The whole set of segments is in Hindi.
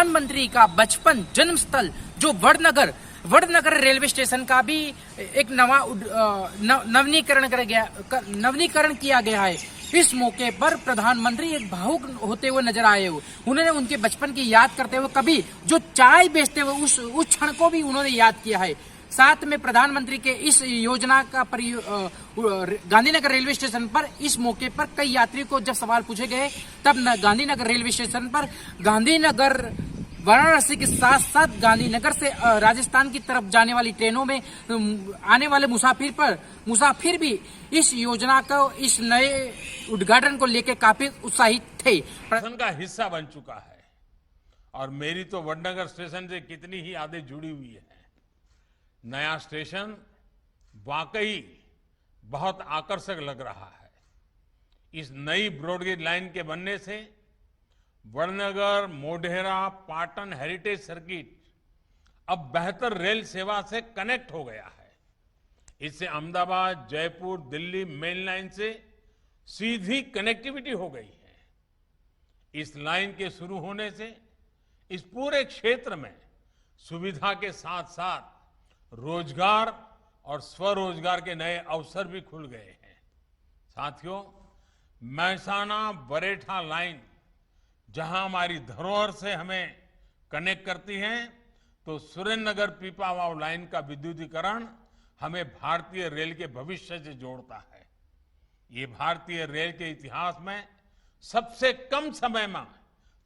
प्रधानमंत्री का बचपन जन्मस्थल जो वडनगर रेलवे स्टेशन का भी एक नवीनीकरण किया गया है। इस मौके पर प्रधानमंत्री एक भावुक होते हुए नजर आए हो। उन्होंने उनके बचपन की याद करते हुए कभी जो चाय बेचते हुए उस क्षण को भी उन्होंने याद किया है। साथ में प्रधानमंत्री के इस योजना का गांधीनगर रेलवे स्टेशन पर इस मौके पर कई यात्रियों को जब सवाल पूछे गए तब गांधीनगर रेलवे स्टेशन पर गांधीनगर वाराणसी के साथ साथ गांधीनगर से राजस्थान की तरफ जाने वाली ट्रेनों में आने वाले मुसाफिर भी इस योजना को, इस नए उद्घाटन को लेकर काफी उत्साहित थे। प्रशासन का हिस्सा बन चुका है और मेरी तो वडनगर स्टेशन से कितनी ही यादें जुड़ी हुई है। नया स्टेशन वाकई बहुत आकर्षक लग रहा है। इस नई ब्रॉडगेज लाइन के बनने से वडनगर मोढेरा पाटन हेरिटेज सर्किट अब बेहतर रेल सेवा से कनेक्ट हो गया है। इससे अहमदाबाद, जयपुर, दिल्ली मेन लाइन से सीधी कनेक्टिविटी हो गई है। इस लाइन के शुरू होने से इस पूरे क्षेत्र में सुविधा के साथ साथ रोजगार और स्वरोजगार के नए अवसर भी खुल गए हैं। साथियों, महसाना बरेठा लाइन जहां हमारी धरोहर से हमें कनेक्ट करती है, तो सुरेंद्रनगर पीपावाव लाइन का विद्युतीकरण हमें भारतीय रेल के भविष्य से जोड़ता है। ये भारतीय रेल के इतिहास में सबसे कम समय में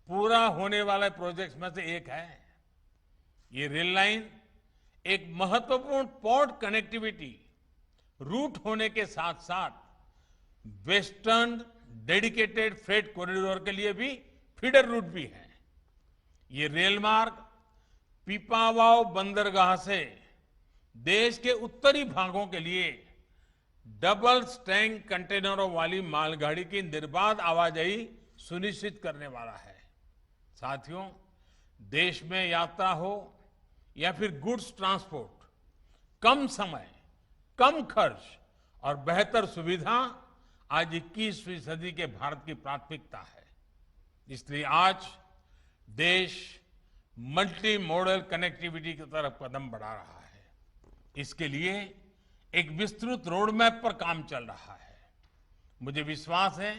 पूरा होने वाले प्रोजेक्ट्स में से एक है। ये रेल लाइन एक महत्वपूर्ण पोर्ट कनेक्टिविटी रूट होने के साथ साथ वेस्टर्न डेडिकेटेड फ्रेट कॉरिडोर के लिए भी फीडर रूट भी है। ये रेल मार्ग पीपावाव बंदरगाह से देश के उत्तरी भागों के लिए डबल स्टैंक कंटेनरों वाली मालगाड़ी की निर्बाध आवाजाही सुनिश्चित करने वाला है। साथियों, देश में यात्रा हो या फिर गुड्स ट्रांसपोर्ट, कम समय, कम खर्च और बेहतर सुविधा आज 21वीं सदी के भारत की प्राथमिकता है। इसलिए आज देश मल्टी मॉडल कनेक्टिविटी की तरफ कदम बढ़ा रहा है। इसके लिए एक विस्तृत रोड मैप पर काम चल रहा है। मुझे विश्वास है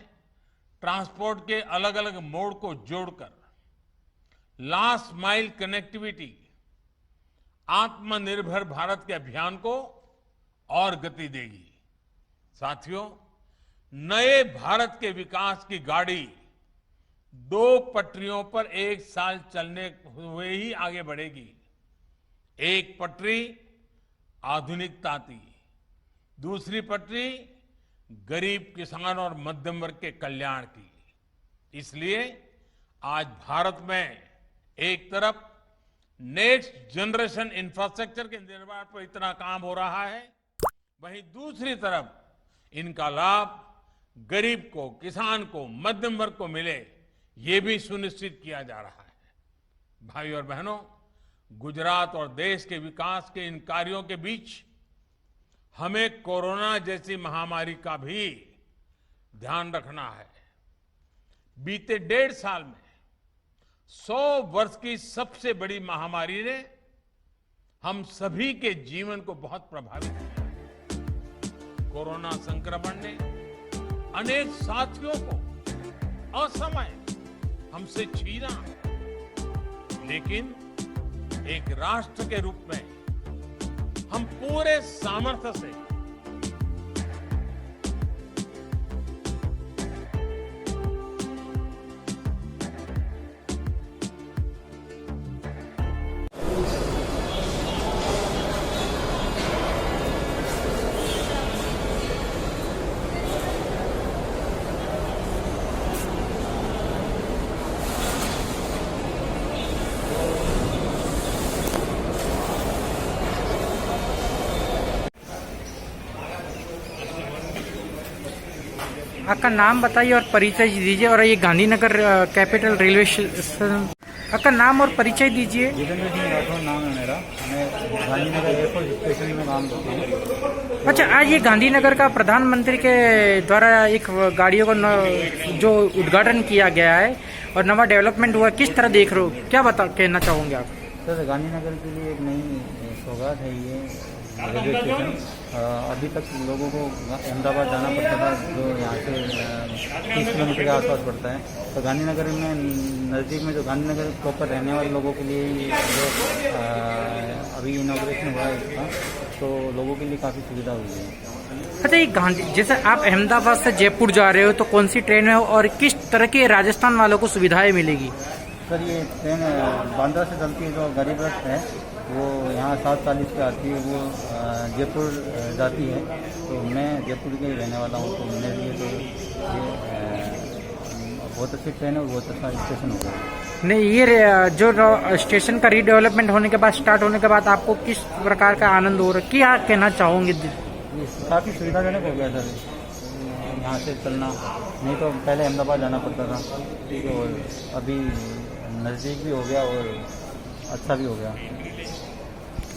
ट्रांसपोर्ट के अलग अलग मोड को जोड़कर लास्ट माइल कनेक्टिविटी आत्मनिर्भर भारत के अभियान को और गति देगी। साथियों, नए भारत के विकास की गाड़ी 2 पटरियों पर एक साल चलने हुए ही आगे बढ़ेगी। एक पटरी आधुनिकता की, दूसरी पटरी गरीब किसान और मध्यम वर्ग के कल्याण की। इसलिए आज भारत में एक तरफ नेक्स्ट जनरेशन इंफ्रास्ट्रक्चर के निर्माण पर इतना काम हो रहा है, वहीं दूसरी तरफ इनका लाभ गरीब को, किसान को, मध्यम वर्ग को मिले, ये भी सुनिश्चित किया जा रहा है। भाई और बहनों, गुजरात और देश के विकास के इन कार्यों के बीच हमें कोरोना जैसी महामारी का भी ध्यान रखना है। बीते 1.5 साल में 100 वर्ष की सबसे बड़ी महामारी ने हम सभी के जीवन को बहुत प्रभावित किया। कोरोना संक्रमण ने अनेक साथियों को असमय हमसे छीना, लेकिन एक राष्ट्र के रूप में हम पूरे सामर्थ्य से आपका नाम बताइए और परिचय दीजिए। और ये गांधीनगर कैपिटल रेलवे स्टेशन, आपका नाम और परिचय दीजिए। जितेंद्र सिंह राठौर नाम है मेरा। मैं गांधीनगर एयरपोर्ट स्टेशन में काम करता हूँ। अच्छा, आज ये गांधीनगर का प्रधानमंत्री के द्वारा एक गाड़ियों को जो उद्घाटन किया गया है, और नवा डेवलपमेंट हुआ, किस तरह देख रहे हो, क्या कहना चाहोगे आप? सर गांधीनगर के लिए एक नई सौगात है ये रेलवे स्टेशन। अभी तक लोगों को अहमदाबाद जाना पड़ता था, जो यहाँ से 30 किलोमीटर के आसपास पड़ता है। तो गांधीनगर में नज़दीक में जो गांधीनगर प्रॉपर रहने वाले लोगों के लिए जो अभी इनॉग्रेशन हुआ है इसका, तो लोगों के लिए काफ़ी सुविधा हुई है। अच्छा, ये जैसे आप अहमदाबाद से जयपुर जा रहे हो तो कौन सी ट्रेन है और किस तरह के राजस्थान वालों को सुविधाएं मिलेगी? सर ये ट्रेन बांद्रा से चलती है, जो गरीब रथ है वो यहाँ 7:40 पे आती है, वो जयपुर जाती है। तो मैं जयपुर के रहने वाला हूँ, तो मेरे लिए तो ये बहुत अच्छी ट्रेन है और बहुत अच्छा स्टेशन होगा। नहीं, ये जो स्टेशन का रीडेवलपमेंट होने के बाद, स्टार्ट होने के बाद आपको किस प्रकार का आनंद हो रहा है, क्या कहना चाहोगे? काफ़ी सुविधाजनक हो गया सर यहाँ से चलना, नहीं तो पहले अहमदाबाद जाना पड़ता था, तो अभी नज़दीक भी हो गया और अच्छा भी हो गया।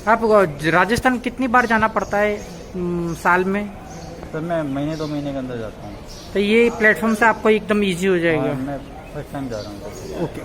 आप राजस्थान कितनी बार जाना पड़ता है साल में? सर मैं महीने 2 महीने के अंदर जाता हूँ। तो ये प्लेटफॉर्म से आपको एकदम ईजी हो जाएगा? मैं फर्स्ट टाइम जा रहा हूँ। ओके।